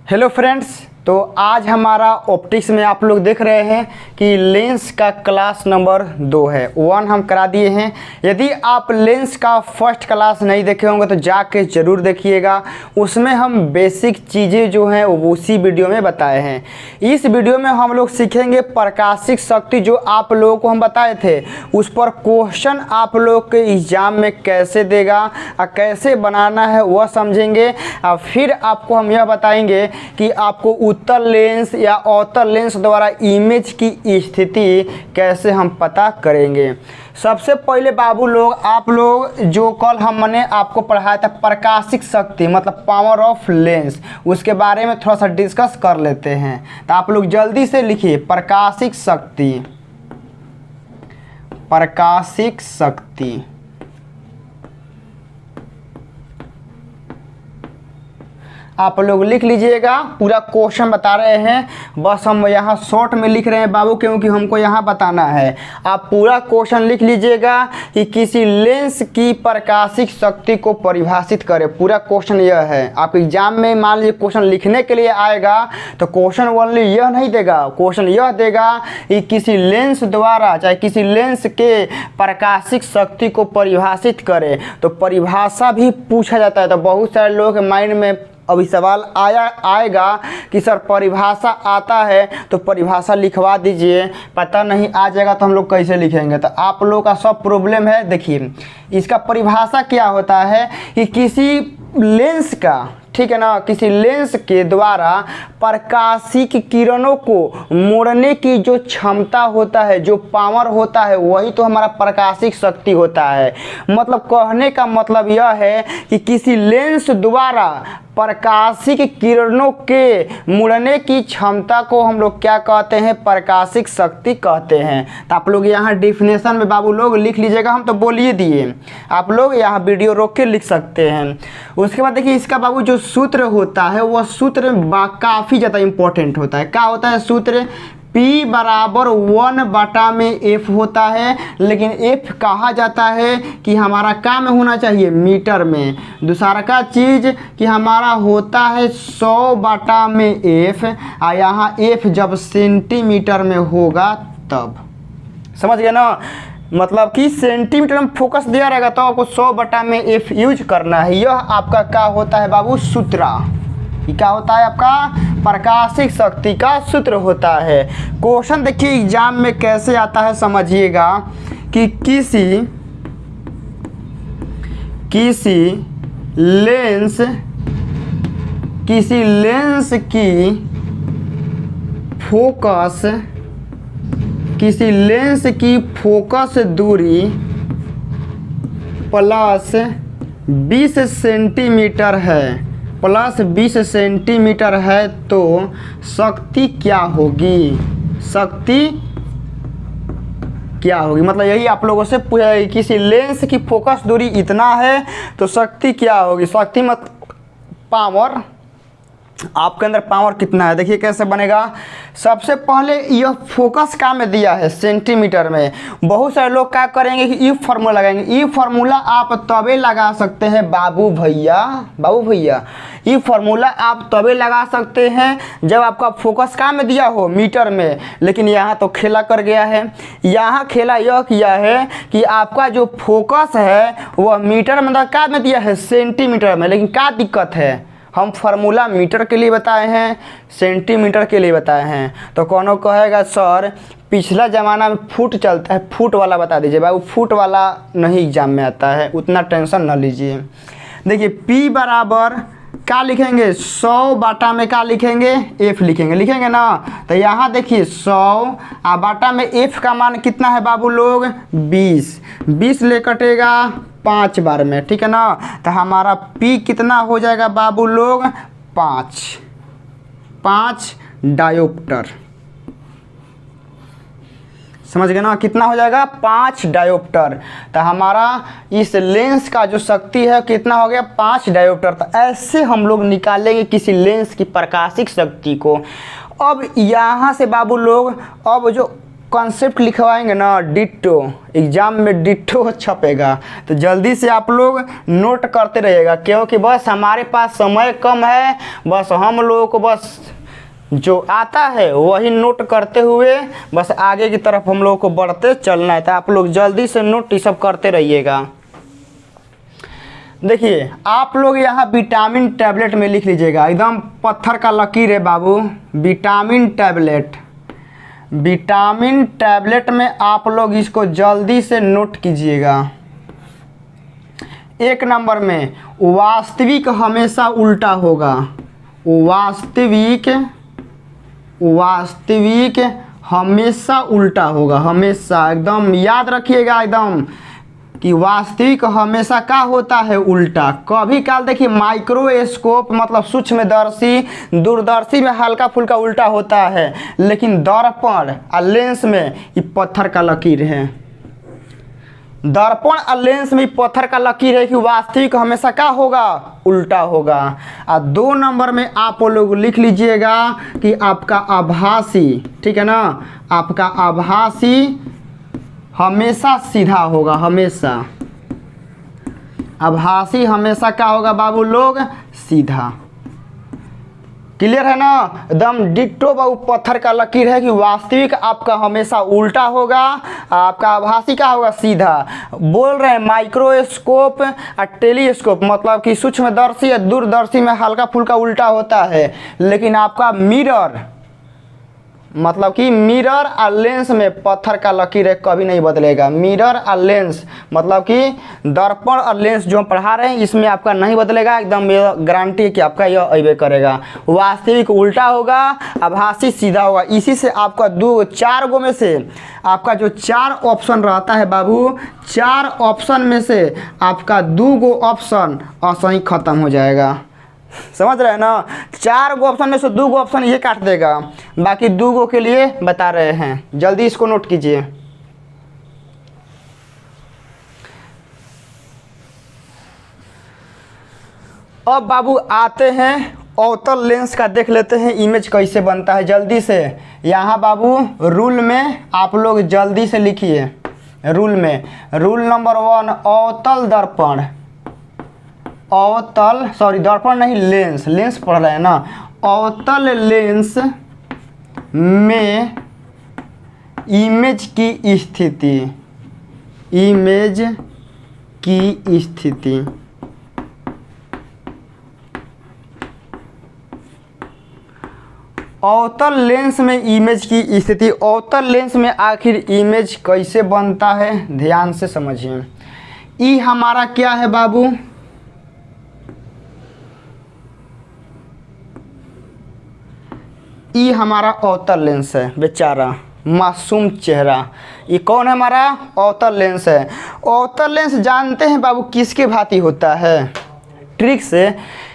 Hello friends, तो आज हमारा ऑप्टिक्स में आप लोग देख रहे हैं कि लेंस का क्लास नंबर 2 है। 1 हम करा दिए हैं। यदि आप लेंस का फर्स्ट क्लास नहीं देखे होंगे तो जाके ज़रूर देखिएगा। उसमें हम बेसिक चीज़ें जो हैं वो उसी वीडियो में बताए हैं। इस वीडियो में हम लोग सीखेंगे प्रकाशिक शक्ति जो आप लोगों को हम बताए थे, उस पर क्वेश्चन आप लोग के एग्जाम में कैसे देगा और कैसे बनाना है वह समझेंगे। और फिर आपको हम यह बताएंगे कि आपको उत्तल लेंस या अवतल लेंस द्वारा इमेज की स्थिति कैसे हम पता करेंगे। सबसे पहले बाबू लोग, आप लोग जो कल हमने आपको पढ़ाया था प्रकाशिक शक्ति मतलब पावर ऑफ लेंस, उसके बारे में थोड़ा सा डिस्कस कर लेते हैं। तो आप लोग जल्दी से लिखिए प्रकाशिक शक्ति। प्रकाशिक शक्ति आप लोग लिख लीजिएगा। पूरा क्वेश्चन बता रहे हैं, बस हम यहाँ शॉर्ट में लिख रहे हैं बाबू, क्योंकि हमको यहाँ बताना है। आप पूरा क्वेश्चन लिख लीजिएगा कि किसी लेंस की प्रकाशिक शक्ति को परिभाषित करें। पूरा क्वेश्चन यह है। आप एग्जाम में मान लीजिए क्वेश्चन लिखने के लिए आएगा तो क्वेश्चन ओनली यह नहीं देगा, क्वेश्चन यह देगा कि किसी लेंस द्वारा चाहे किसी लेंस के प्रकाशिक शक्ति को परिभाषित करें। तो परिभाषा भी पूछा जाता है। तो बहुत सारे लोगों के माइंड में अभी सवाल आएगा कि सर परिभाषा आता है तो परिभाषा लिखवा दीजिए, पता नहीं आ जाएगा तो हम लोग कैसे लिखेंगे। तो आप लोगों का सब प्रॉब्लम है। देखिए इसका परिभाषा क्या होता है कि किसी लेंस का, ठीक है ना, किसी लेंस के द्वारा प्रकाशिक किरणों को मोड़ने की जो क्षमता होता है, जो पावर होता है, वही तो हमारा प्रकाशिक शक्ति होता है। मतलब कहने का मतलब यह है कि किसी लेंस द्वारा प्रकाशिक किरणों के मुड़ने की क्षमता को हम लोग क्या कहते हैं, प्रकाशिक शक्ति कहते हैं। तो आप लोग यहाँ डेफिनेशन में बाबू लोग लिख लीजिएगा, हम तो बोल ही दिए, आप लोग यहाँ वीडियो रोक के लिख सकते हैं। उसके बाद देखिए इसका बाबू जो सूत्र होता है वह सूत्र काफ़ी ज़्यादा इंपॉर्टेंट होता है। क्या होता है सूत्र? P बराबर 1/F होता है, लेकिन F कहा जाता है कि हमारा काम में होना चाहिए मीटर में। दूसरा का चीज़ कि हमारा होता है 100/F, और यहाँ F जब सेंटीमीटर में होगा तब, समझ गए ना। मतलब कि सेंटीमीटर में फोकस दिया रहेगा तो आपको 100/F यूज करना है। यह आपका क्या होता है बाबू? सूत्र। क्या होता है आपका? प्रकाशिक शक्ति का सूत्र होता है। क्वेश्चन देखिए एग्जाम में कैसे आता है, समझिएगा कि किसी लेंस की फोकस, किसी लेंस की फोकस दूरी प्लस 20 सेंटीमीटर है, प्लस 20 सेंटीमीटर है तो शक्ति क्या होगी? शक्ति क्या होगी? मतलब यही आप लोगों से पूछा है, किसी लेंस की फोकस दूरी इतना है तो शक्ति क्या होगी? शक्ति मत पावर, आपके अंदर पावर कितना है। देखिए कैसे बनेगा। सबसे पहले यह फोकस का में दिया है सेंटीमीटर में। बहुत सारे लोग क्या करेंगे कि ई फार्मूला लगाएंगे। ई फार्मूला आप तबे लगा सकते हैं बाबू भैया, ई फार्मूला आप तबे लगा सकते हैं जब आपका फोकस का में दिया हो मीटर में। लेकिन यहाँ तो खेला कर गया है। यहाँ खेला यह किया है कि आपका जो फोकस है वह मीटर में क्या में दिया है, सेंटीमीटर में। लेकिन क्या दिक्कत है, हम फार्मूला मीटर के लिए बताए हैं, सेंटीमीटर के लिए बताए हैं। तो कौन कहेगा सर पिछला ज़माना में फुट चलता है, फुट वाला बता दीजिए। बाबू फुट वाला नहीं एग्जाम में आता है, उतना टेंशन न लीजिए। देखिए P बराबर क्या लिखेंगे? 100 में क्या लिखेंगे? F लिखेंगे ना। तो यहाँ देखिए 100 बाटा में F का मान कितना है बाबू लोग? 20 ले कटेगा 5 बार में, ठीक है ना। तो हमारा P कितना हो जाएगा बाबू लोग? 5 डायोप्टर। समझ गए ना, कितना हो जाएगा? 5 डायोप्टर। तो हमारा इस लेंस का जो शक्ति है कितना हो गया? 5 डायोप्टर। तो ऐसे हम लोग निकालेंगे किसी लेंस की प्रकाशिक शक्ति को। अब यहाँ से बाबू लोग, अब जो कॉन्सेप्ट लिखवाएंगे ना डिट्टो, एग्जाम में डिट्टो छपेगा, तो जल्दी से आप लोग नोट करते रहिएगा, क्योंकि बस हमारे पास समय कम है। बस हम लोगों को बस जो आता है वही नोट करते हुए बस आगे की तरफ हम लोगों को बढ़ते चलना है। तो आप लोग जल्दी से नोट ये सब करते रहिएगा। देखिए आप लोग यहाँ विटामिन टैबलेट में लिख लीजिएगा, एकदम पत्थर का लकीर है बाबू। विटामिन टैबलेट, विटामिन टैबलेट में आप लोग इसको जल्दी से नोट कीजिएगा। 1 नंबर में वास्तविक हमेशा उल्टा होगा। वास्तविक हमेशा उल्टा होगा, हमेशा एकदम याद रखिएगा एकदम कि वास्तविक हमेशा क्या होता है उल्टा। कभी काल देखिए माइक्रोस्कोप मतलब सूक्ष्मदर्शी दूरदर्शी में हल्का फुल्का उल्टा होता है, लेकिन दर्पण और लेंस में ये पत्थर का लकीर है। दर्पण और लेंस में पत्थर का लकीर है कि वास्तविक हमेशा क्या होगा उल्टा होगा। और 2 नंबर में आप लोग लिख लीजिएगा कि आपका आभासी, ठीक है ना, आपका आभासी हमेशा सीधा होगा, हमेशा आभासी हमेशा क्या होगा बाबू लोग सीधा। क्लियर है ना, एकदम डिट्टो बाबू पत्थर का लकीर है कि वास्तविक आपका हमेशा उल्टा होगा, आपका आभासी क्या होगा सीधा। बोल रहे हैं माइक्रोस्कोप और टेलीस्कोप मतलब कि सूक्ष्मदर्शी या दूरदर्शी में हल्का फुल्का उल्टा होता है, लेकिन आपका मिरर मतलब कि मिरर और लेंस में पत्थर का लकीर है, कभी नहीं बदलेगा। मिरर और लेंस मतलब कि दर्पण और लेंस जो हम पढ़ा रहे हैं इसमें आपका नहीं बदलेगा, एकदम गारंटी है कि आपका यह अबे करेगा। वास्तविक उल्टा होगा, आभासी सीधा होगा। इसी से आपका 4 गो में से आपका जो 4 ऑप्शन रहता है बाबू, 4 ऑप्शन में से आपका 2 गो ऑप्शन असही खत्म हो जाएगा। समझ रहे हैं ना, 4 गो ऑप्शन में से 2 गो ऑप्शन ये काट देगा, बाकी 2 गो के लिए बता रहे हैं, जल्दी इसको नोट कीजिए। अब बाबू आते हैं अवतल लेंस का, देख लेते हैं इमेज कैसे बनता है जल्दी से। यहाँ बाबू रूल में आप लोग जल्दी से लिखिए, रूल में रूल नंबर 1 अवतल दर्पण, अवतल सॉरी दर्पण नहीं लेंस, लेंस पढ़ रहे हैं ना। अवतल लेंस में इमेज की स्थिति, इमेज की स्थिति अवतल लेंस में इमेज की स्थिति। अवतल लेंस में आखिर इमेज कैसे बनता है ध्यान से समझिए। ई हमारा क्या है बाबू, ये हमारा अवतल लेंस है, बेचारा मासूम चेहरा। ये कौन है हमारा अवतल लेंस है। अवतल लेंस जानते हैं बाबू किसके भांति होता है, ट्रिक से।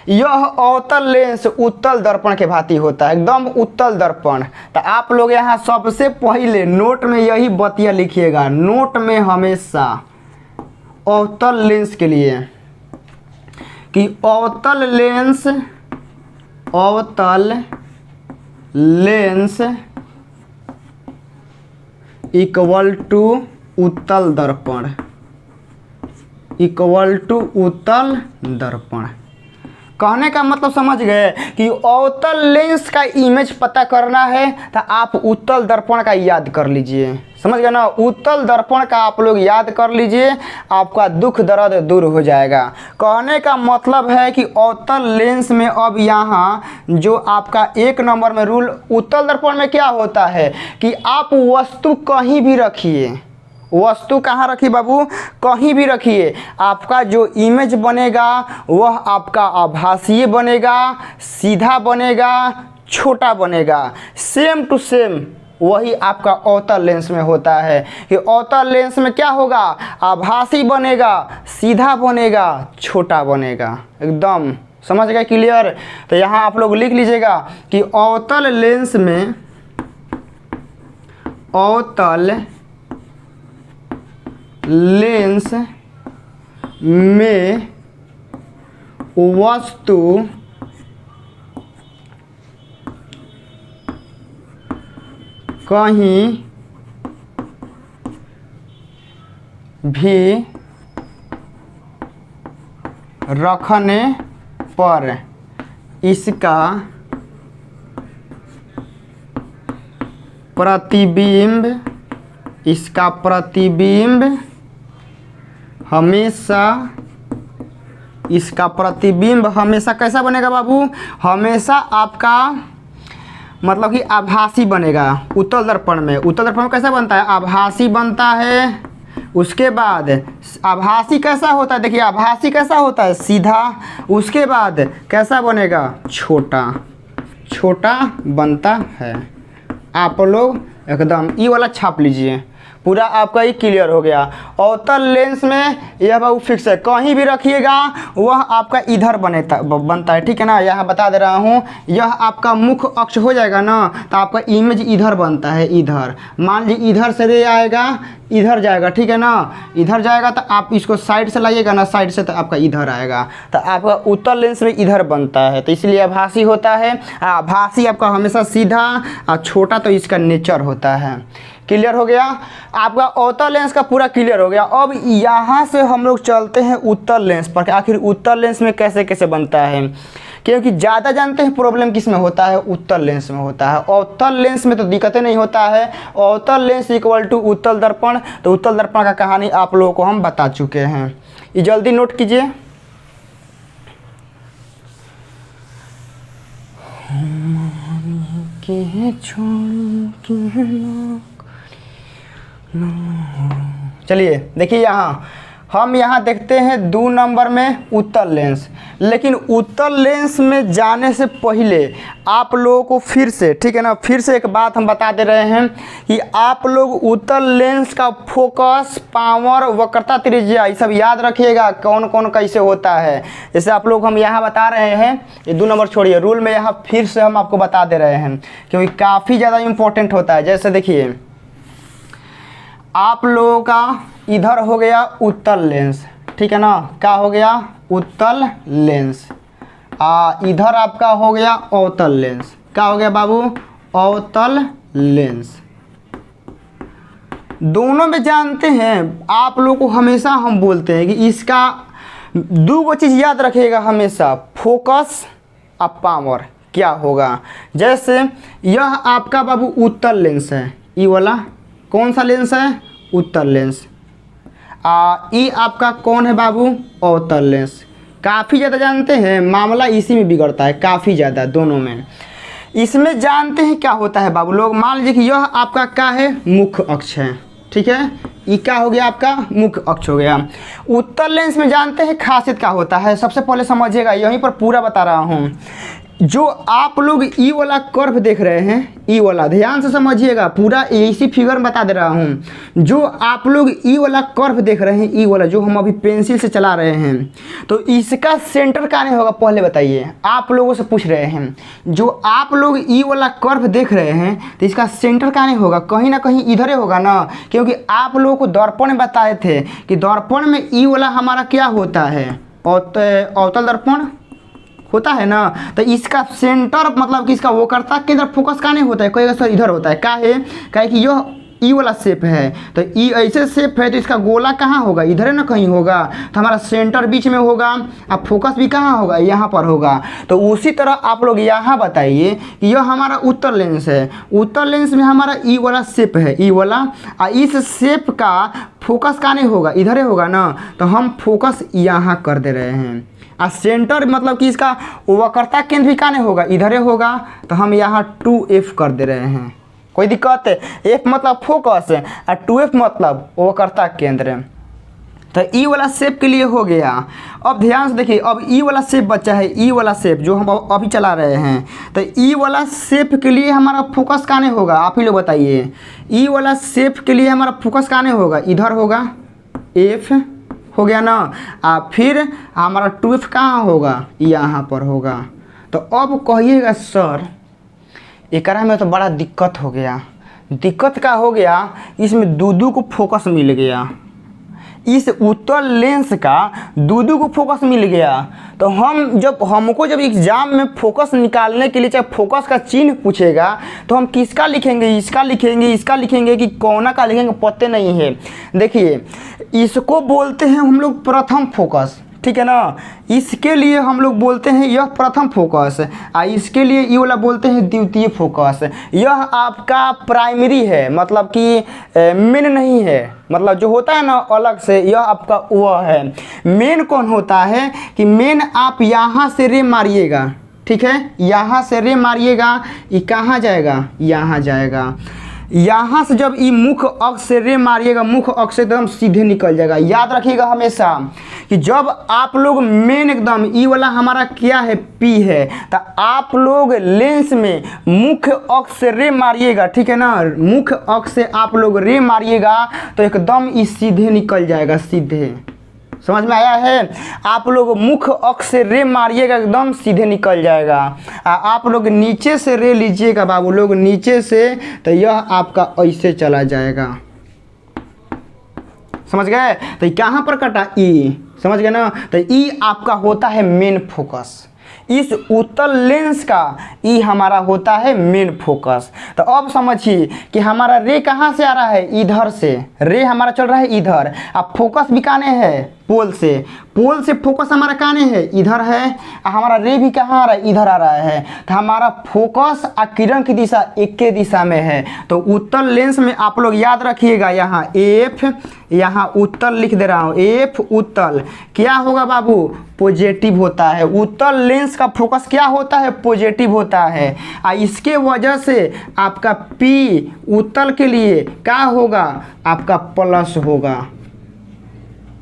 यह अवतल लेंस उत्तल दर्पण के भांति होता है, एकदम उत्तल दर्पण। तो आप लोग यहाँ सबसे पहले नोट में यही बतिया लिखिएगा, नोट में हमेशा अवतल लेंस के लिए कि अवतल लेंस, अवतल लेंस इक्वल टू उत्तल दर्पण, इक्वल टू उत्तल दर्पण। कहने का मतलब समझ गए कि अवतल लेंस का इमेज पता करना है तो आप उत्तल दर्पण का याद कर लीजिए, समझ गए ना। उत्तल दर्पण का आप लोग याद कर लीजिए, आपका दुख दर्द दूर हो जाएगा। कहने का मतलब है कि अवतल लेंस में अब यहाँ जो आपका 1 नंबर में रूल, उत्तल दर्पण में क्या होता है कि आप वस्तु कहीं भी रखिए, वस्तु कहाँ रखिए बाबू, कहीं भी रखिए, आपका जो इमेज बनेगा वह आपका आभासीय बनेगा, सीधा बनेगा, छोटा बनेगा। सेम टू सेम वही आपका अवतल लेंस में होता है कि अवतल लेंस में क्या होगा, आभासी बनेगा, सीधा बनेगा, छोटा बनेगा। एकदम समझ गए, क्लियर। तो यहाँ आप लोग लिख लीजिएगा कि अवतल लेंस में, अवतल लेंस में वस्तु कहीं भी रखने पर इसका प्रतिबिंब हमेशा कैसा बनेगा बाबू? हमेशा आपका मतलब कि आभासी बनेगा। उत्तल दर्पण में कैसा बनता है? आभासी बनता है। उसके बाद आभासी कैसा होता है? देखिए आभासी कैसा होता है? सीधा। उसके बाद कैसा बनेगा? छोटा बनता है। आप लोग एकदम ई वाला छाप लीजिए, पूरा आपका ही क्लियर हो गया। अवतल लेंस में यह बाबू फिक्स है, कहीं भी रखिएगा वह आपका इधर बनता है, ठीक है ना। यहाँ बता दे रहा हूँ, यह आपका मुख्य अक्ष हो जाएगा ना, तो आपका इमेज इधर बनता है। इधर मान लीजिए इधर से रे आएगा, इधर जाएगा, ठीक है ना। इधर जाएगा तो आप इसको साइड से लाइएगा ना, साइड से तो आपका इधर आएगा। तो आपका उत्तल लेंस में इधर बनता है, तो इसलिए आभासी होता है। आभासी आपका हमेशा सीधा और छोटा, तो इसका नेचर होता है। क्लियर हो गया? आपका अवतल लेंस का पूरा क्लियर हो गया। अब यहाँ से हम लोग चलते हैं उत्तल लेंस पर। आखिर उत्तल लेंस में कैसे कैसे बनता है, क्योंकि ज़्यादा जानते हैं प्रॉब्लम किस में होता है? उत्तल लेंस में होता है। अवतल लेंस में तो दिक्कतें नहीं होता है। अवतल लेंस इक्वल टू उत्तल दर्पण। तो उत्तल दर्पण का कहानी आप लोगों को हम बता चुके हैं, ये जल्दी नोट कीजिए। चलिए देखिए, हम यहाँ देखते हैं 2 नंबर में उत्तल लेंस। लेकिन उत्तल लेंस में जाने से पहले आप लोगों को फिर से, ठीक है ना, फिर से एक बात हम बता दे रहे हैं कि आप लोग उत्तल लेंस का फोकस, पावर, वक्रता, त्रिज्या ये सब याद रखिएगा, कौन कौन कैसे होता है। जैसे आप लोग हम यहाँ बता रहे हैं, ये 2 नंबर छोड़िए, रूल में यहाँ फिर से हम आपको बता दे रहे हैं क्योंकि काफ़ी ज़्यादा इम्पोर्टेंट होता है। जैसे देखिए, आप लोगों का इधर हो गया उत्तल लेंस, ठीक है ना, क्या हो गया? उत्तल लेंस। इधर आपका हो गया अवतल लेंस। क्या हो गया बाबू? अवतल लेंस। दोनों में जानते हैं, आप लोगों को हमेशा हम बोलते हैं कि इसका 2 चीज़ याद रखिएगा हमेशा, फोकस और पावर क्या होगा। जैसे यह आपका बाबू उत्तल लेंस है, ये वाला कौन सा लेंस है? उत्तल लेंस। ये आपका कौन है बाबू? अवतल लेंस। काफ़ी ज़्यादा जानते हैं, मामला इसी में बिगड़ता है काफ़ी ज़्यादा, दोनों में। इसमें जानते हैं क्या होता है बाबू लोग, मान लीजिए कि यह आपका क्या है? मुख्य अक्ष है, ठीक है। ये क्या हो गया? आपका मुख्य अक्ष हो गया। उत्तल लेंस में जानते हैं खासियत क्या होता है, सबसे पहले समझिएगा, यहीं पर पूरा बता रहा हूँ। जो आप लोग ई वाला कर्व देख रहे हैं, ई वाला ध्यान से समझिएगा, पूरा इसी फिगर में बता दे रहा हूँ। जो आप लोग ई वाला कर्व देख रहे हैं, ई वाला जो हम अभी पेंसिल से चला रहे हैं, तो इसका सेंटर कहाँ नहीं होगा? पहले बताइए, आप लोगों से पूछ रहे हैं। जो आप लोग ई वाला कर्व देख रहे हैं, तो इसका सेंटर कहाँ नहीं होगा? कहीं ना कहीं इधर ही होगा ना, क्योंकि आप लोगों को दर्पण में बताए थे कि दर्पण में ई वाला हमारा क्या होता है? अवतल दर्पण होता है ना। तो इसका सेंटर मतलब कि इसका वो करता केंद्र फोकस कहाँ नहीं होता है? कहेगा सर इधर होता है। क्या है? कहे कि यह ई वाला शेप है, तो ई ऐसे शेप है, तो इसका गोला कहाँ होगा? इधर है ना कहीं होगा। तो हमारा सेंटर बीच में होगा, अब फोकस भी कहाँ होगा? यहाँ पर होगा। तो उसी तरह आप लोग यहाँ बताइए कि यह हमारा उत्तल लेंस है। उत्तल लेंस में हमारा ई वाला शेप है, ई वाला, और इस शेप का फोकस कहाँ नहीं होगा? इधर ही होगा ना। तो हम फोकस यहाँ कर दे रहे हैं, और सेंटर मतलब कि इसका वक्रता केंद्र भी कहाँ नहीं होगा? इधर ही होगा। तो हम यहाँ 2F कर दे रहे हैं, कोई दिक्कत है? F मतलब फोकस और 2F मतलब वक्रता केंद्र। तो ई वाला शेप के लिए हो गया। अब ध्यान से देखिए, अब ई वाला शेप बचा है, ई वाला शेप जो हम अभी चला रहे हैं। तो ई वाला शेप के लिए हमारा फोकस कहाँ नहीं होगा? आप ही लोग बताइए। ई वाला शेप के लिए हमारा फोकस कहाँ नहीं होगा? इधर होगा, F हो गया ना। फिर हमारा 2F कहाँ होगा? यहाँ पर होगा। तो अब कहिएगा सर एकरा में तो बड़ा दिक्कत हो गया। दिक्कत क्या हो गया? इसमें 2 को फोकस मिल गया। इस उत्तल लेंस का दूदू को फोकस मिल गया, तो हमको जब एग्जाम में फोकस निकालने के लिए चाहे फोकस का चिन्ह पूछेगा तो हम किसका लिखेंगे, इसका लिखेंगे, इसका लिखेंगे कि कौना का लिखेंगे, पते नहीं है। देखिए इसको बोलते हैं हम लोग प्रथम फोकस, ठीक है ना। इसके लिए हम लोग बोलते हैं यह प्रथम फोकस, इसके लिए ये वाला बोलते हैं द्वितीय फोकस। यह आपका प्राइमरी है, मतलब कि मेन नहीं है, मतलब जो होता है ना अलग से, यह आपका वह है। मेन कौन होता है कि मेन आप यहाँ से रे मारिएगा, ठीक है, यहाँ से रे मारिएगा, ये कहाँ जाएगा, यहाँ जाएगा। यहाँ से जब ये मुख्य अक्ष से रे मारिएगा, मुख्य अक्ष से एकदम सीधे निकल जाएगा। याद रखिएगा हमेशा कि जब आप लोग मेन एकदम ई वाला हमारा क्या है, पी है, तो आप लोग लेंस में मुख्य अक्ष से रे मारिएगा, ठीक है ना, मुख्य अक्ष से आप लोग रे मारिएगा तो एकदम ये सीधे निकल जाएगा, सीधे। समझ में आया है? आप लोग मुख्य अक्ष से रे मारिएगा एकदम सीधे निकल जाएगा। आप लोग नीचे से रे लीजिएगा बाबू लोग, नीचे से, तो यह आपका ऐसे चला जाएगा। समझ गए? तो कहाँ पर कटा, ई, समझ गए ना। तो ई आपका होता है मेन फोकस, इस उत्तल लेंस का ई हमारा होता है मेन फोकस। तो अब समझिए कि हमारा रे कहाँ से आ रहा है, इधर से रे हमारा चल रहा है इधर। अब फोकस भी कहाँ है, पोल से फोकस हमारा कहाँ है, इधर है। हमारा रे भी कहाँ आ रहा है, इधर आ रहा है। तो हमारा फोकस और किरण की दिशा एक के दिशा में है। तो उत्तल लेंस में आप लोग याद रखिएगा, यहाँ एफ, यहाँ उत्तल लिख दे रहा हूँ, एफ उत्तल क्या होगा बाबू, पॉजिटिव होता है। उत्तल लेंस का फोकस क्या होता है, पॉजिटिव होता है। इसके वजह से आपका पी उत्तल के लिए क्या होगा, आपका प्लस होगा।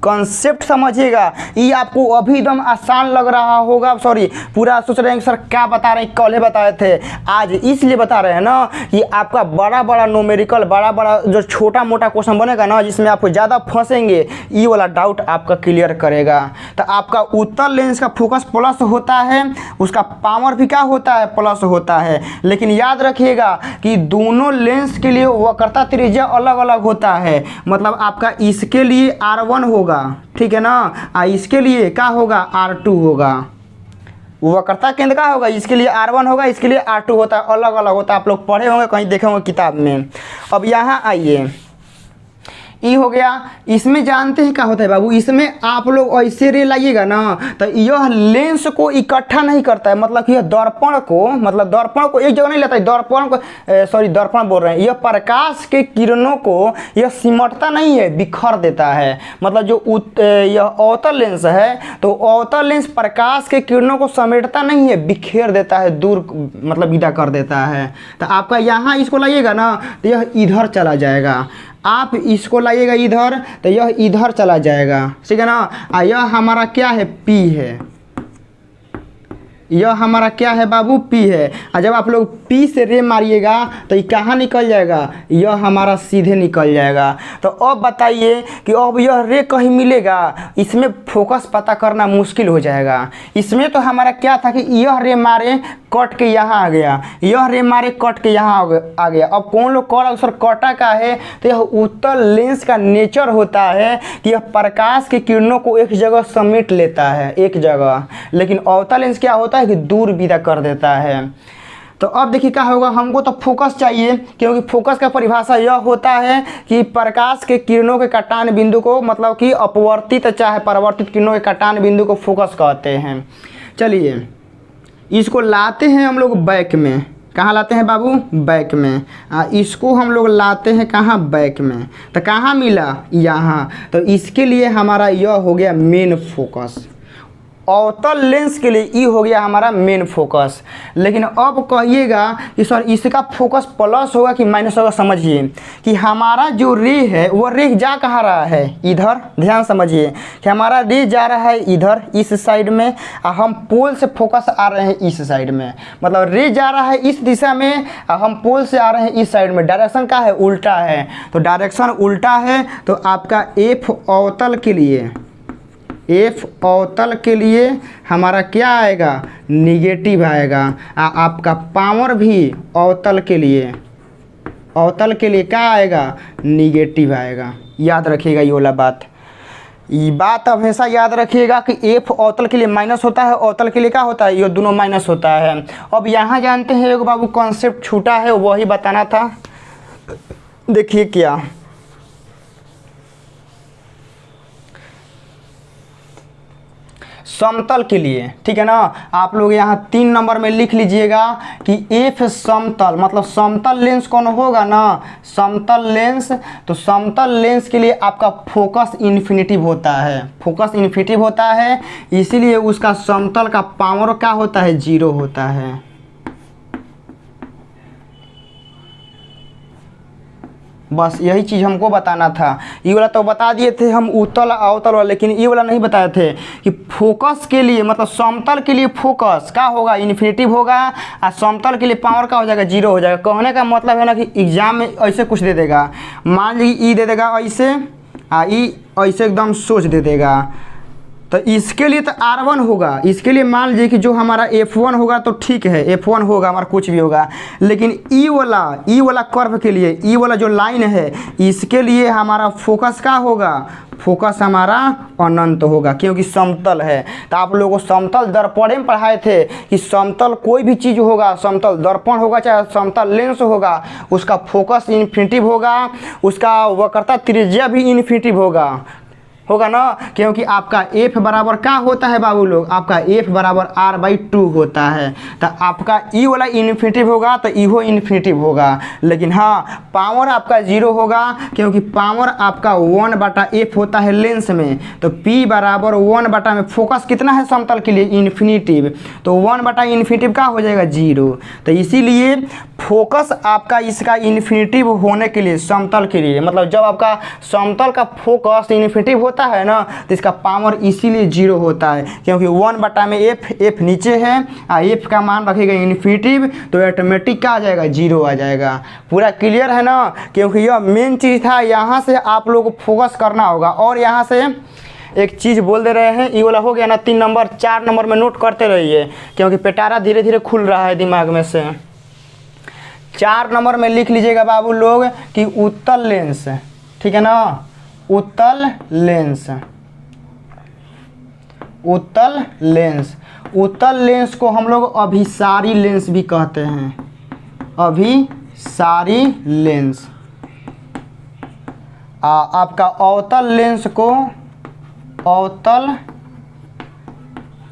कॉन्सेप्ट समझिएगा, ये आपको अभी एकदम आसान लग रहा होगा, सॉरी पूरा सोच रहे हैं कि सर क्या बता रहे हैं, कल बताए थे, आज इसलिए बता रहे हैं ना कि आपका बड़ा बड़ा न्यूमेरिकल, बड़ा बड़ा जो छोटा मोटा क्वेश्चन बनेगा ना, जिसमें आप ज़्यादा फंसेंगे, ये वाला डाउट आपका क्लियर करेगा। तो आपका उत्तल लेंस का फोकस प्लस होता है, उसका पावर भी क्या होता है, प्लस होता है। लेकिन याद रखिएगा कि दोनों लेंस के लिए वक्रता त्रिज्या अलग अलग होता है। मतलब आपका इसके लिए R1 होगा, ठीक है ना, इसके लिए क्या होगा, R2 होगा। वक्रता केंद्र का होगा, इसके लिए R1 होगा, इसके लिए R2 होता है, अलग अलग होता है। आप लोग पढ़े होंगे, कहीं देखे होंगे किताब में। अब यहाँ आइए, ई हो गया। इसमें जानते हैं क्या होता है बाबू, इसमें आप लोग ऐसे रे लाइएगा ना, तो यह लेंस को इकट्ठा नहीं करता है। मतलब कि यह दर्पण को एक जगह नहीं लेता है, दर्पण बोल रहे हैं, यह प्रकाश के किरणों को यह सिमटता नहीं है, बिखर देता है। मतलब जो यह अवतल लेंस है, तो अवतल लेंस प्रकाश के किरणों को समेटता नहीं है, बिखेर देता है, दूर मतलब विदा कर देता है। तो आपका यहाँ इसको लाइएगा ना, तो यह इधर चला जाएगा। आप इसको लाइएगा इधर, तो यह इधर चला जाएगा, ठीक है ना। यह हमारा क्या है, पी है, यह हमारा क्या है बाबू, पी है। और जब आप लोग पी से रे मारिएगा तो ये कहाँ निकल जाएगा, यह हमारा सीधे निकल जाएगा। तो अब बताइए कि अब यह रे कहीं मिलेगा, इसमें फोकस पता करना मुश्किल हो जाएगा। इसमें तो हमारा क्या था कि यह रे मारे कट के यहाँ आ गया, यह रे मारे कट के यहाँ आ गया। अब कौन लोग कर अक्सर कटा का है, तो यह उत्तल लेंस का नेचर होता है कि यह प्रकाश की किरणों को एक जगह समेट लेता है, एक जगह। लेकिन अवतल लेंस क्या होता है कि दूर विदा कर देता है। तो अब देखिए क्या होगा, हमको तो फोकस चाहिए, क्योंकि फोकस का परिभाषा यह होता है कि प्रकाश के किरणों के कटान बिंदु को, मतलब कि अपवर्तित चाहे परावर्तित किरणों के कटान बिंदु को फोकस कहते हैं। चलिए इसको लाते हैं हम लोग बैक में। कहाँ लाते हैं बाबू, बैक में। इसको हम लोग लाते हैं कहाँ, बैक में। तो कहाँ मिला, यहाँ। तो इसके लिए हमारा यह हो गया मेन फोकस। अवतल लेंस के लिए ई हो गया हमारा मेन फोकस। लेकिन अब कहिएगा कि सर इसका फोकस प्लस होगा कि माइनस होगा। समझिए कि हमारा जो रे है वो रे जा कहाँ रहा है, इधर। ध्यान समझिए कि हमारा रे जा रहा है इधर, इस साइड में, और हम पोल से फोकस आ रहे हैं इस साइड में। मतलब रे जा रहा है इस दिशा में और हम पोल से आ रहे हैं इस साइड में। डायरेक्शन का है, उल्टा है। तो डायरेक्शन उल्टा है, तो आपका एफ अवतल के लिए, एफ अवतल के लिए हमारा क्या आएगा, निगेटिव आएगा। आपका पावर भी अवतल के लिए क्या आएगा, निगेटिव आएगा। याद रखिएगा ये वाला बात। ये बात हमेशा याद रखिएगा कि एफ अवतल के लिए माइनस होता है, अवतल के लिए क्या होता है, ये दोनों माइनस होता है। अब यहाँ जानते हैं एक बाबू कॉन्सेप्ट छूटा है, वही बताना था। देखिए क्या, समतल के लिए, ठीक है ना, आप लोग यहाँ 3 नंबर में लिख लीजिएगा कि एफ समतल, मतलब समतल लेंस कौन होगा ना, समतल लेंस। तो समतल लेंस के लिए आपका फोकस इन्फिनिटिव होता है, फोकस इन्फिनिटिव होता है, इसीलिए उसका समतल का पावर क्या होता है, 0 होता है। बस यही चीज़ हमको बताना था। ये वाला तो बता दिए थे हम उत्तल अवतल वाला, लेकिन ये वाला नहीं बताए थे कि फोकस के लिए, मतलब समतल के लिए फोकस क्या होगा, इन्फिनिटिव होगा, और समतल के लिए पावर का हो जाएगा, 0 हो जाएगा। कहने का मतलब है ना कि एग्जाम में ऐसे कुछ दे देगा, मान लीजिए ई दे देगा ऐसे, ई ऐसे एकदम सोच दे देगा, तो इसके लिए तो R1 होगा, इसके लिए मान लीजिए कि जो हमारा F1 होगा तो ठीक है, F1 होगा हमारा, कुछ भी होगा। लेकिन ई वाला कर्व के लिए, ई वाला जो लाइन है, इसके लिए हमारा फोकस क्या होगा, फोकस हमारा अनंत होगा, क्योंकि समतल है। तो आप लोगों को समतल दर्पण में पढ़ाए थे कि समतल कोई भी चीज़ होगा, समतल दर्पण होगा चाहे समतल लेंस होगा, उसका फोकस इन्फिनिटिव होगा, उसका वक्रता त्रिज्या भी इन्फिनिटिव होगा ना, क्योंकि आपका F बराबर क्या होता है बाबू लोग, आपका F बराबर R/2 होता है। तो आपका ई वाला इन्फिनिटिव होगा तो ई हो इन्फिनिटिव होगा, लेकिन हाँ पावर आपका 0 होगा, क्योंकि पावर आपका 1/F होता है लेंस में। तो P बराबर 1 में फोकस कितना है समतल के लिए, इन्फिनिटिव, तो 1/इन्फिनिटिव का हो जाएगा 0। तो इसीलिए फोकस आपका इसका इन्फिनिटिव होने के लिए, समतल के लिए, मतलब जब आपका समतल का फोकस इन्फिनिटिव होता है ना, तो इसका पावर इसीलिए 0 होता है, क्योंकि 1 में F नीचे है और F का मान रखेगा इन्फिनिटिव, तो ऑटोमेटिक क्या आ जाएगा, 0 आ जाएगा। पूरा क्लियर है ना, क्योंकि यह मेन चीज़ था, यहाँ से आप लोगों को फोकस करना होगा। और यहाँ से एक चीज़ बोल दे रहे हैं, ये वाला हो गया ना 3 नंबर, 4 नंबर में नोट करते रहिए, क्योंकि पिटारा धीरे धीरे खुल रहा है दिमाग में से। 4 नंबर में लिख लीजिएगा बाबू लोग कि उत्तल लेंस, ठीक है ना, उत्तल लेंस, उत्तल लेंस, उत्तल लेंस को हम लोग अभिसारी लेंस भी कहते हैं, अभिसारी लेंस। आपका अवतल लेंस को, अवतल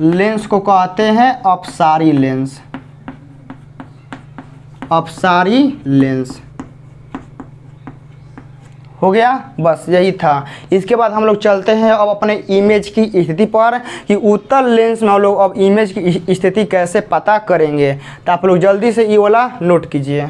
लेंस को कहते हैं अपसारी लेंस, अपसारी लेंस। हो गया, बस यही था। इसके बाद हम लोग चलते हैं अब अपने इमेज की स्थिति पर, कि उत्तल लेंस में हम लोग अब इमेज की स्थिति कैसे पता करेंगे। तो आप लोग जल्दी से ये वाला नोट कीजिए।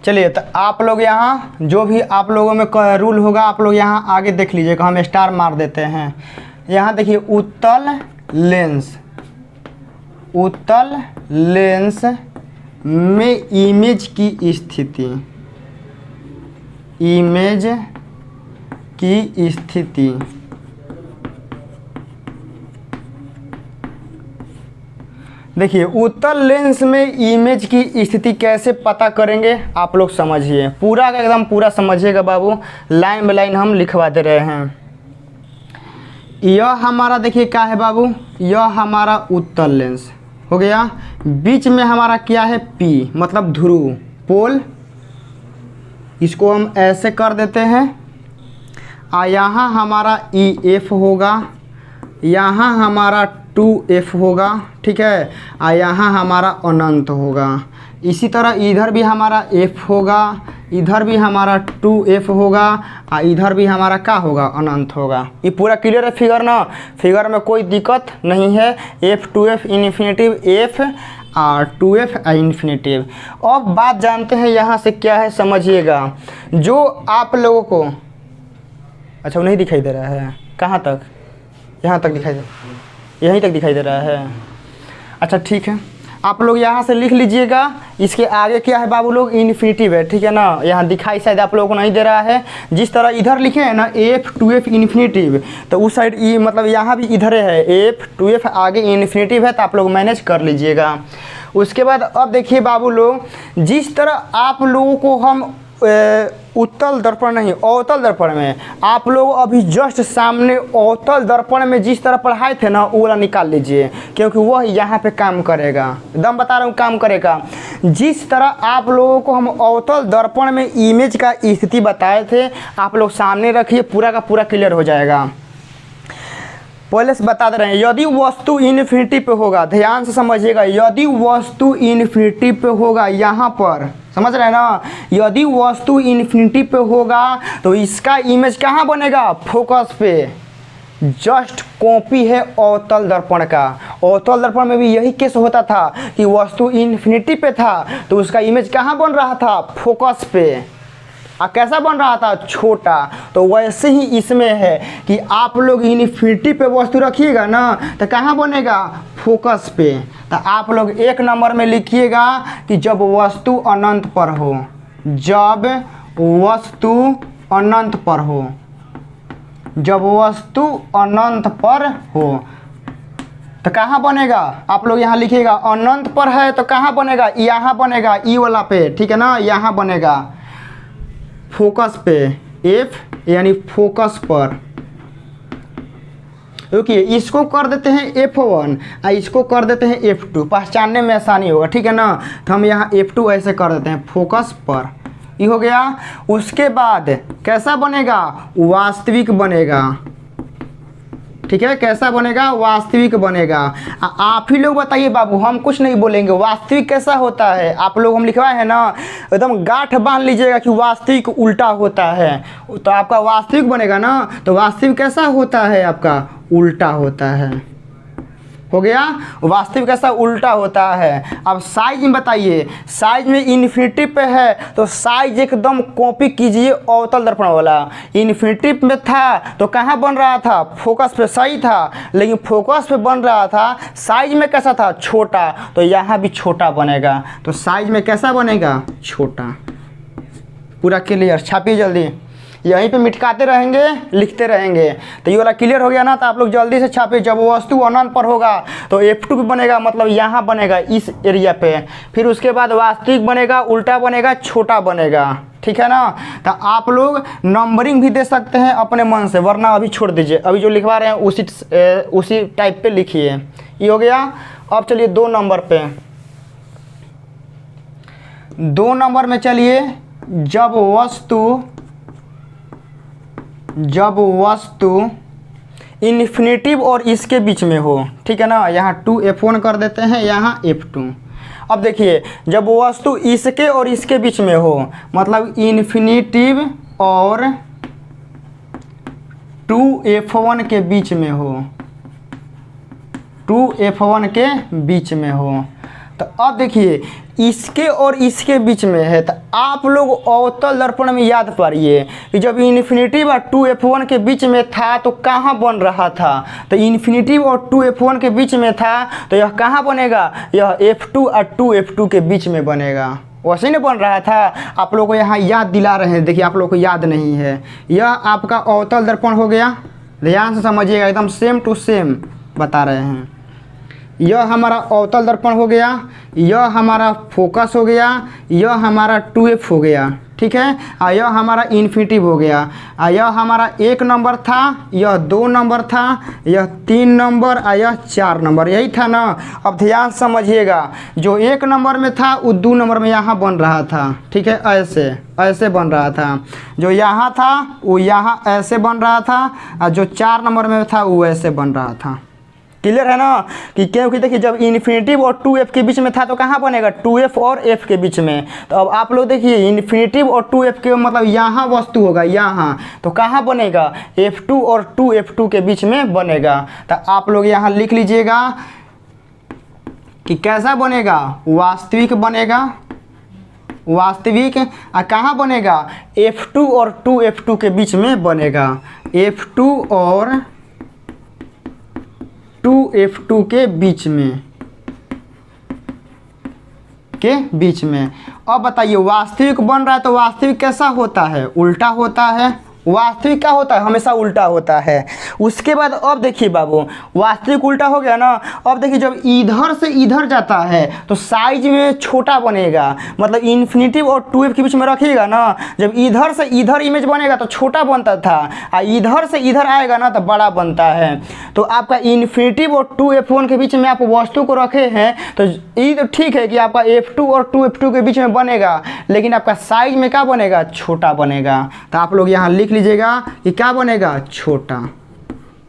चलिए, तो आप लोग यहाँ जो भी आप लोगों में रूल होगा, आप लोग यहाँ आगे देख लीजिएगा, हम स्टार मार देते हैं। यहाँ देखिए उत्तल लेंस, उत्तल लेंस में इमेज की स्थिति, इमेज की स्थिति, देखिए उत्तल लेंस में इमेज की स्थिति कैसे पता करेंगे, आप लोग समझिए, पूरा एकदम पूरा समझिएगा बाबू, लाइन बाय लाइन हम लिखवा दे रहे हैं। यह हमारा देखिए क्या है बाबू, यह हमारा उत्तल लेंस हो गया, बीच में हमारा क्या है, P मतलब ध्रुव, पोल, इसको हम ऐसे कर देते हैं। यहाँ हमारा EF होगा, यहाँ हमारा 2F होगा, ठीक है, और यहाँ हमारा अनंत होगा। इसी तरह इधर भी हमारा F होगा, इधर भी हमारा 2F होगा, और इधर भी हमारा क्या होगा, अनंत होगा। ये पूरा क्लियर है फिगर ना, फिगर में कोई दिक्कत नहीं है। F 2F इन्फिनिटिव, F और 2F इन्फिनिटिव। अब बात जानते हैं यहाँ से क्या है, समझिएगा। जो आप लोगों को, अच्छा वो नहीं दिखाई दे रहा है, कहाँ तक, यहाँ तक दिखाई दे, यहीं तक दिखाई दे रहा है। अच्छा ठीक है, आप लोग यहाँ से लिख लीजिएगा। इसके आगे क्या है बाबू लोग, इन्फिनिटिव है, ठीक है ना। यहाँ दिखाई शायद आप लोगों को नहीं दे रहा है। जिस तरह इधर लिखे हैं ना F2F इन्फिनिटिव, तो उस साइड ई मतलब यहाँ भी इधर है F2F, आगे इन्फिनिटिव है, तो आप लोग मैनेज कर लीजिएगा। उसके बाद अब देखिए बाबू लोग, जिस तरह आप लोगों को हम उत्तल दर्पण नहीं अवतल दर्पण में आप लोग अभी जस्ट सामने अवतल दर्पण में जिस तरह पढ़ाए थे ना, वो वाला निकाल लीजिए, क्योंकि वह यहाँ पे काम करेगा। एकदम बता रहा हूँ काम करेगा। जिस तरह आप लोगों को हम अवतल दर्पण में इमेज का स्थिति बताए थे, आप लोग सामने रखिए, पूरा का पूरा क्लियर हो जाएगा। पहले से बता दे रहे हैं, यदि वस्तु इन्फिनिटी पे होगा, ध्यान से समझिएगा, यदि वस्तु इन्फिनिटी पे होगा, यहाँ पर समझ रहे हैं ना, यदि वस्तु इन्फिनिटी पे होगा तो इसका इमेज कहाँ बनेगा, फोकस पे। जस्ट कॉपी है अवतल दर्पण का। अवतल दर्पण में भी यही केस होता था कि वस्तु इन्फिनिटी पे था तो उसका इमेज कहाँ बन रहा था, फोकस पे। कैसा बन रहा था, छोटा। तो वैसे ही इसमें है कि आप लोग इन्फिनिटी पे वस्तु रखिएगा ना, तो कहाँ बनेगा, फोकस पे। तो आप लोग 1 नंबर में लिखिएगा कि जब वस्तु अनंत पर हो, जब वस्तु अनंत पर हो, जब वस्तु अनंत पर हो तो कहाँ बनेगा, आप लोग यहाँ लिखिएगा। अनंत पर है तो कहाँ बनेगा, यहाँ बनेगा, ई वाला पे, ठीक है ना, यहाँ बनेगा फोकस पे, F यानी फोकस पर। देखिए इसको कर देते हैं F1 और इसको कर देते हैं F2, पहचानने में आसानी होगा, ठीक है ना। तो हम यहाँ F2 ऐसे कर देते हैं, फोकस पर, ये हो गया। उसके बाद कैसा बनेगा, वास्तविक बनेगा, ठीक है। कैसा बनेगा, वास्तविक बनेगा। आप ही लोग बताइए बाबू, हम कुछ नहीं बोलेंगे। वास्तविक कैसा होता है, आप लोग हम लिखवाए हैं ना, एकदम गांठ बांध लीजिएगा कि वास्तविक उल्टा होता है, तो आपका वास्तविक बनेगा ना। तो वास्तविक कैसा होता है, आपका उल्टा होता है, हो गया। वास्तविक कैसा उल्टा होता है। अब साइज में बताइए, साइज में इन्फिनिटी पे है तो साइज एकदम कॉपी कीजिए अवतल दर्पण वाला। इन्फिनिटी में था तो कहाँ बन रहा था, फोकस पे, सही था, लेकिन फोकस पे बन रहा था, साइज में कैसा था, छोटा, तो यहाँ भी छोटा बनेगा। तो साइज में कैसा बनेगा, छोटा। पूरा क्लियर, छापिए जल्दी, यहीं पे मिटकाते रहेंगे, लिखते रहेंगे। तो ये वाला क्लियर हो गया ना, तो आप लोग जल्दी से छापिए। जब वस्तु अनंत पर होगा तो F2 पे बनेगा, मतलब यहाँ बनेगा, इस एरिया पे। फिर उसके बाद वास्तविक बनेगा, उल्टा बनेगा, छोटा बनेगा, ठीक है ना। तो आप लोग नंबरिंग भी दे सकते हैं अपने मन से, वरना अभी छोड़ दीजिए। अभी जो लिखवा रहे हैं उसी टाइप पे लिखिए। ये हो गया। अब चलिए 2 नंबर पे, 2 नंबर में चलिए, जब वस्तु इन्फिनिटिव और इसके बीच में हो, ठीक है ना। यहाँ 2F1 कर देते हैं, यहाँ F2। अब देखिए, जब वस्तु इसके और इसके बीच में हो, मतलब इन्फिनिटिव और 2F1 के बीच में हो, 2F1 के बीच में हो, तो अब देखिए इसके और इसके बीच में है। तो आप लोग अवतल दर्पण में याद पाइए कि जब इन्फिनिटिव और 2F1 के बीच में था तो कहाँ बन रहा था, तो इन्फिनिटिव और 2F1 के बीच में था, तो यह कहाँ बनेगा, यह F2 और 2F2 के बीच में बनेगा। वैसे नहीं बन रहा था। आप लोग को यहाँ याद दिला रहे हैं, देखिए आप लोग को याद नहीं है। यह आपका अवतल दर्पण हो गया, ध्यान से समझिएगा, एकदम सेम टू सेम बता रहे हैं। यह हमारा अवतल दर्पण हो गया, यह हमारा फोकस हो गया, यह हमारा 2F हो गया, ठीक है। और यह हमारा इन्फिनिटिव हो गया। और यह हमारा 1 नंबर था, यह 2 नंबर था, यह 3 नंबर और यह 4 नंबर, यही था ना। अब ध्यान समझिएगा, जो 1 नंबर में था वो 2 नंबर में यहाँ बन रहा था, ठीक है, ऐसे ऐसे बन रहा था। जो यहाँ था वो यहाँ ऐसे बन रहा था, और जो 4 नंबर में था वो ऐसे बन रहा था। क्लियर है ना, कि क्योंकि देखिए जब इन्फिनिटिव और 2F के बीच में था तो कहाँ बनेगा, 2F और F के बीच में। तो अब आप लोग देखिए इन्फिनिटिव और 2F के मतलब यहाँ वस्तु होगा, यहाँ, तो कहाँ बनेगा, F2 और 2F2 के बीच में बनेगा। तो आप लोग यहाँ लिख लीजिएगा कि कैसा बनेगा, वास्तविक बनेगा, वास्तविक। कहाँ बनेगा, F2 और 2F2 के बीच में बनेगा, F2 और 2F2 के बीच में। अब बताइए वास्तविक बन रहा है तो वास्तविक कैसा होता है, उल्टा होता है। वास्तविक क्या होता है, हमेशा उल्टा होता है। उसके बाद अब देखिए बाबू, वास्तविक उल्टा हो गया ना। अब देखिए जब इधर से इधर जाता है तो साइज में छोटा बनेगा, मतलब इन्फिनिटिव और 2F के बीच में रखिएगा ना, जब इधर से इधर इमेज बनेगा तो छोटा बनता था, और इधर से इधर आएगा ना तो बड़ा बनता है। तो आपका इन्फिनिटिव और 2F1 के बीच में आप वस्तु को रखे हैं तो ये तो ठीक है कि आपका F2 और 2F2 के बीच में बनेगा, लेकिन आपका साइज में क्या बनेगा, छोटा बनेगा। तो आप लोग यहाँ लिख लीजिएगा कि क्या बनेगा, छोटा।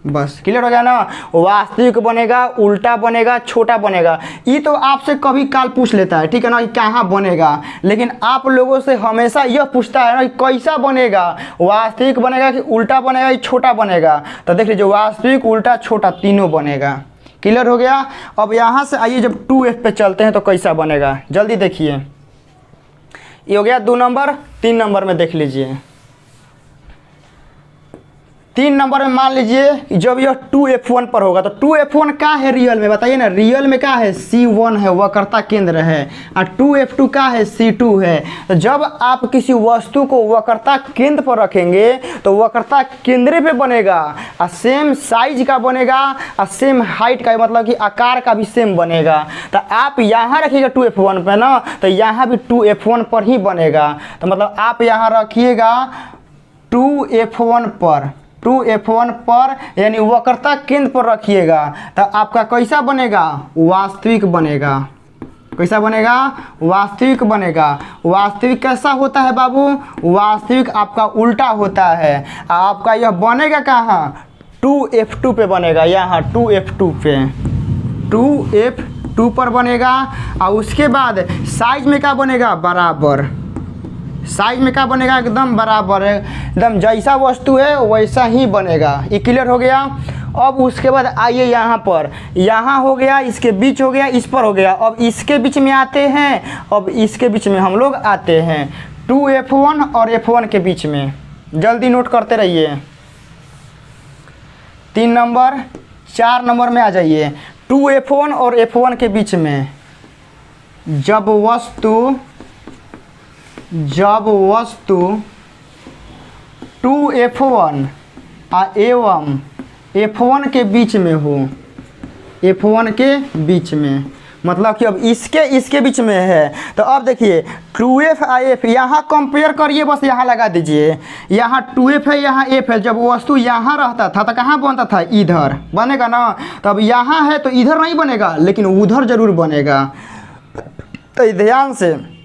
बस क्लियर हो गया ना। वास्तविक बनेगा, उल्टा बनेगा, छोटा बनेगा। ये तो आपसे कभी काल पूछ लेता है, ठीक है ना, कि कहाँ बनेगा, लेकिन आप लोगों से हमेशा यह पूछता है ना कि कैसा बनेगा, वास्तविक बनेगा कि उल्टा बनेगा कि छोटा बनेगा। तो देख लीजिए वास्तविक, उल्टा, छोटा तीनों बनेगा। क्लियर हो गया। अब यहाँ से आइए जब 2F पे चलते हैं तो कैसा बनेगा, जल्दी देखिए। ये हो गया 2 नंबर। 3 नंबर में देख लीजिए। 3 नंबर में मान लीजिए जब यह 2F1 पर होगा तो 2F1 क्या है रियल में, बताइए ना। रियल में क्या है, C1 है, वक्रता केंद्र है, और 2F2 क्या है, C2 है। तो जब आप किसी वस्तु को वक्रता केंद्र पर रखेंगे तो वक्रता केंद्र पे बनेगा, और सेम साइज का बनेगा, और सेम हाइट का, मतलब कि आकार का भी सेम बनेगा। तो आप यहाँ रखिएगा 2F1 पे ना, तो यहाँ भी 2F1 पर ही बनेगा। तो मतलब आप यहाँ रखिएगा 2F1 पर, यानी वक्रता केंद्र पर रखिएगा, तो आपका कैसा बनेगा, वास्तविक बनेगा। कैसा बनेगा, वास्तविक बनेगा। वास्तविक कैसा होता है बाबू, वास्तविक आपका उल्टा होता है। आपका यह बनेगा कहाँ, 2F2 पे बनेगा, यहाँ 2F2 पे, 2F2 पर बनेगा। और उसके बाद साइज में क्या बनेगा, बराबर। साइज में क्या बनेगा, एकदम बराबर है, एकदम जैसा वस्तु है वैसा ही बनेगा। ये क्लियर हो गया। अब उसके बाद आइए यहाँ पर, यहाँ हो गया, इसके बीच हो गया, इस पर हो गया। अब इसके बीच में आते हैं, अब इसके बीच में हम लोग आते हैं 2F1 और F1 के बीच में। जल्दी नोट करते रहिए। 3 नंबर, 4 नंबर में आ जाइए। 2F1 और F1 के बीच में जब वस्तु 2F1 एवं F1 के बीच में हो, F1 के बीच में, मतलब कि अब इसके बीच में है। तो अब देखिए 2F F, यहाँ कंपेयर करिए, बस यहाँ लगा दीजिए। यहाँ 2F है, यहाँ F है। जब वस्तु यहाँ रहता था तो कहाँ बनता था, इधर बनेगा ना। तब यहाँ है तो इधर नहीं बनेगा, लेकिन उधर जरूर बनेगा। तो ध्यान से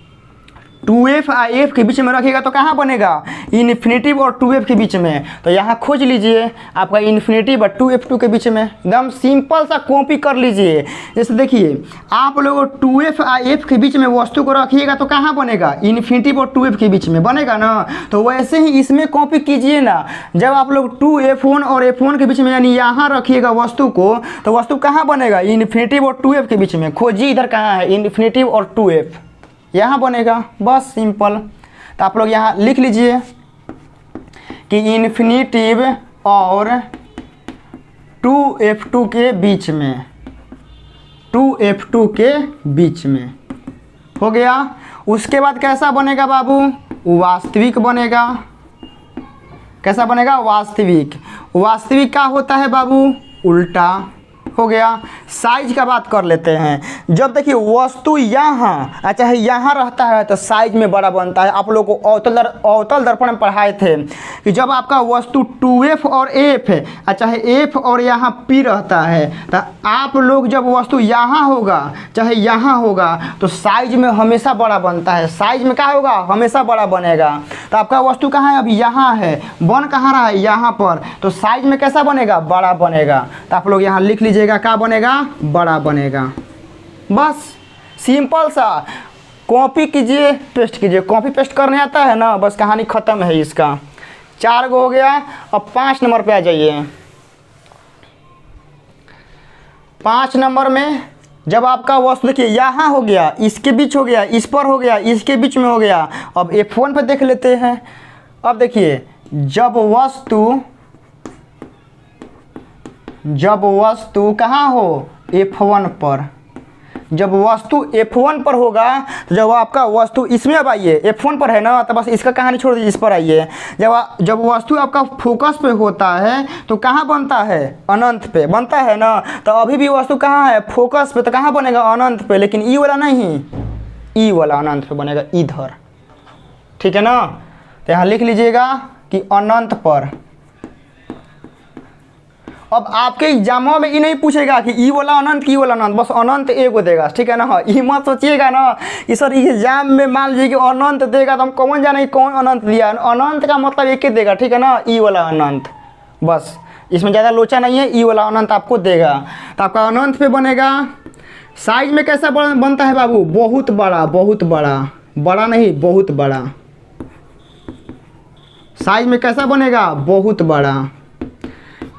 2F F के बीच में रखिएगा तो कहाँ बनेगा, इन्फिनिटिव और 2F के बीच में। तो यहाँ खोज लीजिए आपका इन्फिनिटिव और 2F2 के बीच में। एकदम सिंपल सा कॉपी कर लीजिए। जैसे देखिए आप लोग 2F F के बीच में वस्तु को रखिएगा तो कहाँ बनेगा, इन्फिनिटिव और 2F के बीच में बनेगा ना। तो वैसे ही इसमें कॉपी कीजिए ना। जब आप लोग 2F1 और F1 के बीच में, यानी यहाँ रखिएगा वस्तु को, तो वस्तु कहाँ बनेगा, इन्फिनिटिव और 2F के बीच में। खोजिए इधर कहाँ है, इन्फिनिटिव और 2F, यहाँ बनेगा। बस सिंपल। तो आप लोग यहाँ लिख लीजिए कि इन्फिनिटिव और 2F2 के बीच में, 2F2 के बीच में हो गया। उसके बाद कैसा बनेगा बाबू, वास्तविक बनेगा। कैसा बनेगा, वास्तविक। वास्तविक क्या होता है बाबू, उल्टा हो गया। साइज का बात कर लेते हैं। जब देखिए वस्तु यहाँ चाहे यहाँ रहता है तो साइज में बड़ा बनता है। आप लोग को अवतल दर्पण में पढ़ाए थे कि जब आपका वस्तु 2F और F चाहे F और यहाँ P रहता है, तो आप लोग जब वस्तु यहाँ होगा चाहे यहाँ होगा तो साइज में हमेशा बड़ा बनता है। साइज में क्या होगा, हमेशा बड़ा बनेगा। तो आपका वस्तु कहाँ है, अभी यहाँ है, बन कहाँ रहा है, यहाँ पर। तो साइज में कैसा बनेगा, बड़ा बनेगा। तो आप लोग यहाँ लिख लीजिए क्या बनेगा, बड़ा बनेगा। बस सिंपल सा कॉपी कीजिए, पेस्ट कीजिए। कॉपी पेस्ट करने आता है ना, बस कहानी खत्म है इसका। 4 गो हो गया। अब 5 नंबर पे आ जाइए। 5 नंबर में जब आपका वस्तु देखिए यहाँ हो गया, इसके बीच हो गया, इस पर हो गया, इसके बीच में हो गया। अब F1 पे देख लेते हैं। अब देखिए जब वस्तु जब वस्तु कहाँ हो, F1 पर। जब वस्तु F1 पर होगा तो जब आपका वस्तु इसमें, अब आइए F1 पर है ना, तो बस इसका कहानी छोड़ दीजिए, इस पर आइए। जब वस्तु आपका फोकस पे होता है तो कहाँ बनता है, अनंत पे बनता है ना। तो अभी भी वस्तु कहाँ है, फोकस पे, तो कहाँ बनेगा, अनंत पे। लेकिन ई वाला नहीं, ई वाला अनंत पे बनेगा, इधर। ठीक है ना। तो यहाँ लिख लीजिएगा कि अनंत पर। अब आपके एग्जामों में ये नहीं पूछेगा कि ई वाला अनंत की वाला अनंत, बस अनंत एगो देगा। ठीक है ना। ये मत सोचिएगा ना कि सर एग्जाम में मान लीजिए कि अनंत देगा तो हम कौन जाने कौन अनंत दिया। अनंत का मतलब एक ही देगा। ठीक है ना, ई वाला अनंत, बस इसमें ज़्यादा लोचा नहीं है। ई वाला अनंत आपको देगा तो आपका अनंत पे बनेगा। साइज में कैसा बनता है बाबू, बहुत बड़ा, बहुत बड़ा, बड़ा नहीं बहुत बड़ा। साइज में कैसा बनेगा, बहुत बड़ा।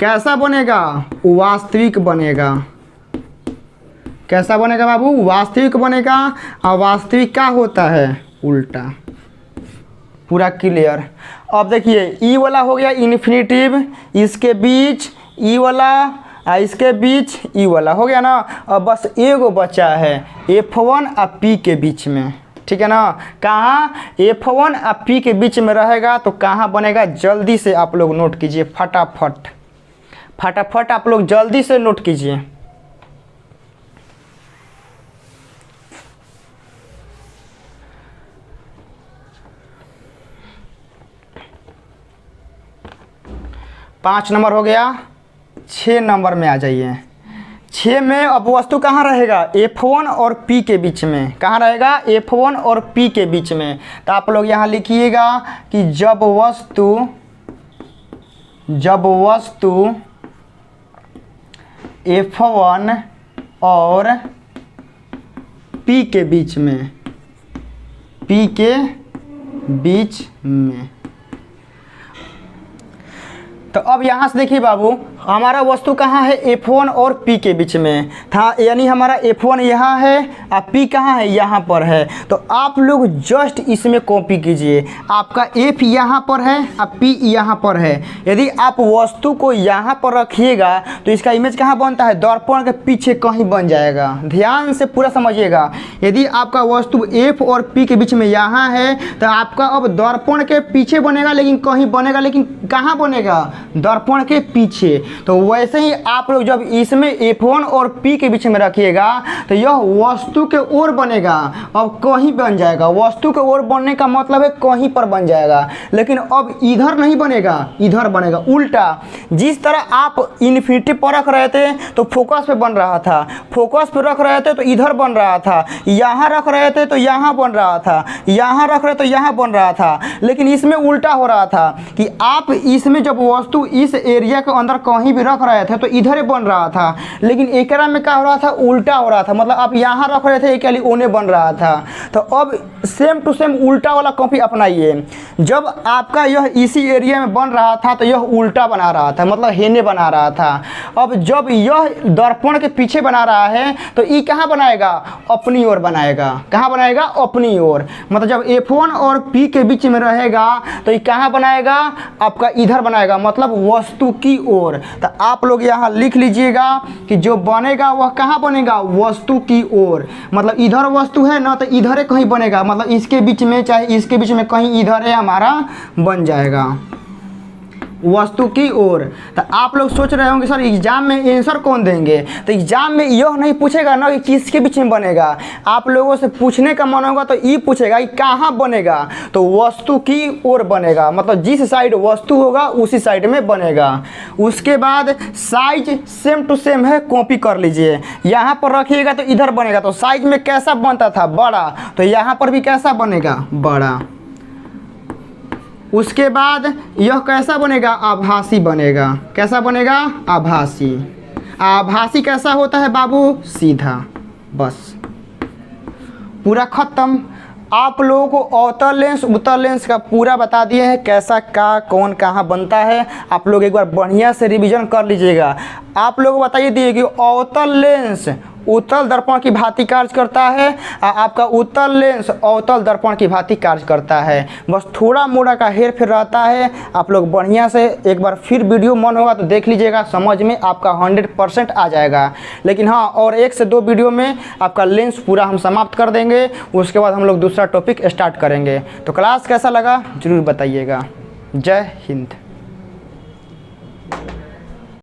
कैसा बनेगा, वास्तविक बनेगा। कैसा बनेगा बाबू, वास्तविक बनेगा। और वास्तविक क्या होता है, उल्टा। पूरा क्लियर। अब देखिए ई वाला हो गया इन्फिनेटिव, इसके बीच ई वाला, इसके बीच ई वाला हो गया ना। अब बस एगो बचा है F1 और P के बीच में। ठीक है ना। कहाँ, F1 और P के बीच में रहेगा तो कहाँ बनेगा, जल्दी से आप लोग नोट कीजिए, फटाफट फटाफट आप लोग जल्दी से नोट कीजिए। पाँच नंबर हो गया, 6 नंबर में आ जाइए। 6 में अब वस्तु कहाँ रहेगा, F1 और P के बीच में। कहाँ रहेगा, F1 और P के बीच में। तो आप लोग यहाँ लिखिएगा कि जब वस्तु F1 और P के बीच में, P के बीच में। तो अब यहाँ से देखिए बाबू, हमारा वस्तु कहाँ है, F1 और P के बीच में था। यानी हमारा F1 यहाँ है और P कहाँ है, यहाँ पर है। तो आप लोग जस्ट इसमें कॉपी कीजिए। आपका F यहाँ पर है और P यहाँ पर है। यदि आप वस्तु को यहाँ पर रखिएगा तो इसका इमेज कहाँ बनता है, दर्पण के पीछे कहीं बन जाएगा। ध्यान से पूरा समझिएगा। यदि आपका वस्तु F और P के बीच में यहाँ है तो आपका अब दर्पण के पीछे बनेगा, लेकिन कहीं बनेगा, लेकिन कहाँ बनेगा, दर्पण के पीछे। तो वैसे ही आप लोग जब इसमें F1 और P के बीच में रखिएगा तो यह वस्तु के ओर बनेगा। अब कहीं बन जाएगा, वस्तु के ओर बनने का मतलब है कहीं पर बन जाएगा। लेकिन अब इधर नहीं बनेगा, इधर बनेगा, उल्टा। जिस तरह आप इन्फिनिटिव पर रख रहे थे तो फोकस पे बन रहा था, फोकस पे रख रहे थे तो इधर बन रहा था, यहाँ रख रहे थे तो यहाँ बन रहा था, यहाँ रख रहे तो यहाँ बन रहा था। लेकिन इसमें उल्टा हो रहा था कि आप इसमें जब वस्तु इस एरिया के अंदर कहीं भी रख रहे थे तो इधर बन रहा था। लेकिन एकरा में क्या हो रहा था, उल्टा हो रहा था। मतलब आप यहाँ रख रहे थे, एक ओने बन रहा था। तो अब सेम टू सेम उल्टा वाला कॉपी अपनाइए। जब आपका यह इसी एरिया में बन रहा था तो यह उल्टा बना रहा था, मतलब हेने बना रहा था। अब जब यह दर्पण के पीछे बना रहा है तो ये कहाँ बनाएगा, अपनी ओर बनाएगा। कहाँ बनाएगा, अपनी ओर। मतलब जब F1 और P के बीच में रहेगा तो ये कहाँ बनाएगा, आपका इधर बनाएगा, मतलब वस्तु की ओर। तो आप लोग यहाँ लिख लीजिएगा कि जो बनेगा वह कहाँ बनेगा, वस्तु की ओर। मतलब इधर वस्तु है ना तो इधर कहीं बनेगा, मतलब इसके बीच में चाहे इसके बीच में कहीं इधर है हमारा बन जाएगा, वस्तु की ओर। तो आप लोग सोच रहे होंगे सर एग्जाम में आंसर कौन देंगे। तो एग्जाम में यह नहीं पूछेगा ना कि किसके बीच में बनेगा। आप लोगों से पूछने का मन होगा तो ये पूछेगा कि कहाँ बनेगा, तो वस्तु की ओर बनेगा। मतलब जिस साइड वस्तु होगा उसी साइड में बनेगा। उसके बाद साइज सेम टू सेम है, कॉपी कर लीजिए। यहाँ पर रखिएगा तो इधर बनेगा। तो साइज में कैसा बनता था, बड़ा, तो यहाँ पर भी कैसा बनेगा, बड़ा। उसके बाद यह कैसा बनेगा, आभासी बनेगा। कैसा बनेगा, आभासी। आभासी कैसा होता है बाबू, सीधा। बस पूरा खत्म। आप लोगों को अवतल लेंस उत्तल लेंस का पूरा बता दिए हैं, कैसा का कौन कहाँ बनता है। आप लोग एक बार बढ़िया से रिवीजन कर लीजिएगा। आप लोग बताइए दिए कि अवतल लेंस उत्तल दर्पण की भांति कार्य करता है, आपका उत्तल लेंस अवतल दर्पण की भांति कार्य करता है। बस थोड़ा मोड़ा का हेर फेर रहता है। आप लोग बढ़िया से एक बार फिर वीडियो मन होगा तो देख लीजिएगा, समझ में आपका 100% आ जाएगा। लेकिन हाँ, और 1 से 2 वीडियो में आपका लेंस पूरा हम समाप्त कर देंगे, उसके बाद हम लोग दूसरा टॉपिक स्टार्ट करेंगे। तो क्लास कैसा लगा ज़रूर बताइएगा। जय हिंद।